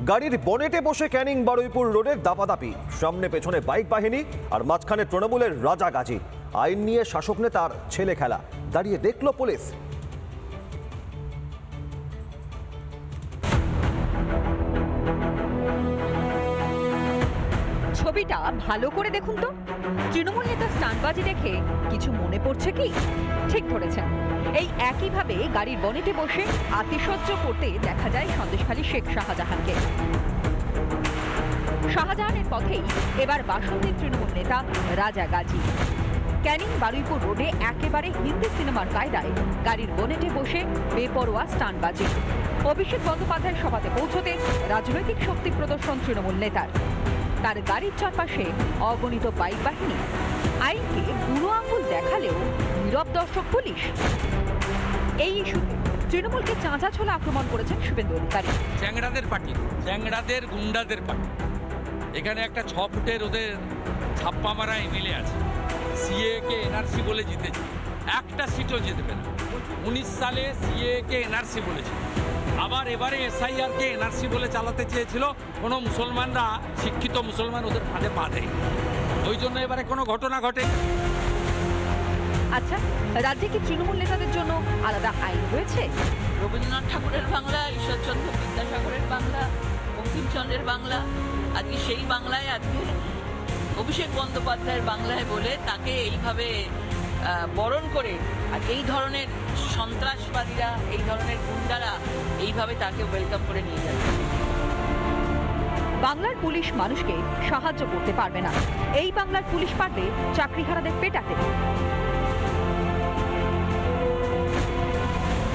গাড়ির বনেটে বসে ক্যানিং বারুইপুর রোডের দাপাদাপি, সামনে পেছনে বাইক বাহিনী আর মাঝখানে তৃণমূলের রাজাগাজি। আইন নিয়ে শাসক নেতার ছেলে খেলা, দাঁড়িয়ে দেখল পুলিশ। ছবিটা ভালো করে দেখুন তো। তৃণমূল নেতা স্টান্টবাজি দেখে কিছু মনে পড়ছে কি? ঠিক ধরেছেন, এই একইভাবে গাড়ির বনেটে বসে আতিশয্য করতে দেখা যায় সন্দেশখালী শেখ শাহজাহানকে। শাহজাহানের পথেই এবার বাসন্তীর তৃণমূল নেতা রাজা গাজী। ক্যানিং বারুইপুর রোডে একেবারে হিন্দি সিনেমার কায়দায় গাড়ির বনেটে বসে বেপরোয়া স্টান্টবাজি। অভিষেক বন্দ্যোপাধ্যায়ের সভাতে পৌঁছতে রাজনৈতিক শক্তি প্রদর্শন তৃণমূল নেতার। তার গাড়ির চারপাশে অগণিত বাইক বাহিনী, আইনকে বুড়ো আঙুল দেখালেও নীরব দর্শক পুলিশ। এই ইস্যুতে তৃণমূলকে চাঁচা ছোলা আক্রমণ করেছেন শুভেন্দু অধিকারী। চ্যাংড়াদের পার্টি, চ্যাংড়াদের গুন্ডাদের পার্টি। এখানে একটা 6 ফুটের ওদের ছাপ্পা মারা এমএলএ আছে, সিএ কে এনআরসি বলে জিতেছে, একটা সিটও জিতবে না। 19 সালে সিএ কে এনআরসি বলেছে, আবার এবারে এসআইআর কে এনআরসি বলে চালাতে চেয়েছিল। কোনো মুসলমানরা, শিক্ষিত মুসলমান ওদের ফাঁদে পা দেয়, ওই জন্য এবারে কোনো ঘটনা ঘটে। আচ্ছা, রাজ্যে কি তৃণমূল নেতাদের জন্য আলাদা আইন রয়েছে? রবীন্দ্রনাথ ঠাকুরের বাংলা, ঈশ্বরচন্দ্র বিদ্যাসাগরের বাংলা, বঙ্কিমচন্দ্রের বাংলা, আজকে সেই বাংলায় আজকে অভিষেক বন্দ্যোপাধ্যায়ের বাংলায় বলে তাকে এইভাবে বরণ করে, আর এই ধরনের সন্ত্রাসবাদীরা, এই ধরনের গুন্ডারা এইভাবে তাকে ওয়েলকাম করে নিয়ে যাচ্ছে। বাংলার পুলিশ মানুষকে সাহায্য করতে পারবে না, এই বাংলার পুলিশ পারবে চাকরিহারাদের পেটাতে।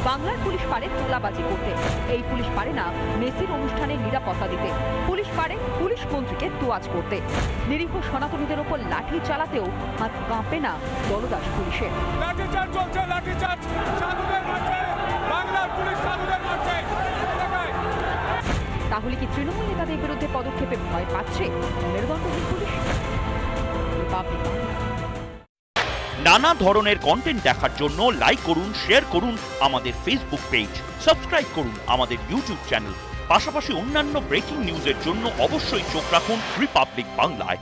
বাংলার পুলিশ পারে তোলাবাজি করতে, এই পুলিশ পারে না মেসির অনুষ্ঠানে নিরাপত্তা দিতে। পুলিশ পারে পুলিশ মন্ত্রীকে তোয়াজ করতে, নিরীহ সনাতনীদের ওপর লাঠি চালাতেও হাত কাঁপে না দলদাস পুলিশের। লাঠিচার্জ চলছে, লাঠিচার্জ, সাধুদের মারছে, বাংলার পুলিশ সাধুদের মারছে। তাহলে কি তৃণমূল নেতাদের বিরুদ্ধে পদক্ষেপে ভয় পাচ্ছে মেরুদণ্ডহীন পুলিশ? নানা ধরনের কন্টেন্ট দেখার জন্য লাইক করুন, শেয়ার করুন আমাদের ফেসবুক পেজ, সাবস্ক্রাইব করুন আমাদের ইউটিউব চ্যানেল। পাশাপাশি অন্যান্য ব্রেকিং নিউজের জন্য অবশ্যই চোখ রাখুন রিপাবলিক বাংলায়।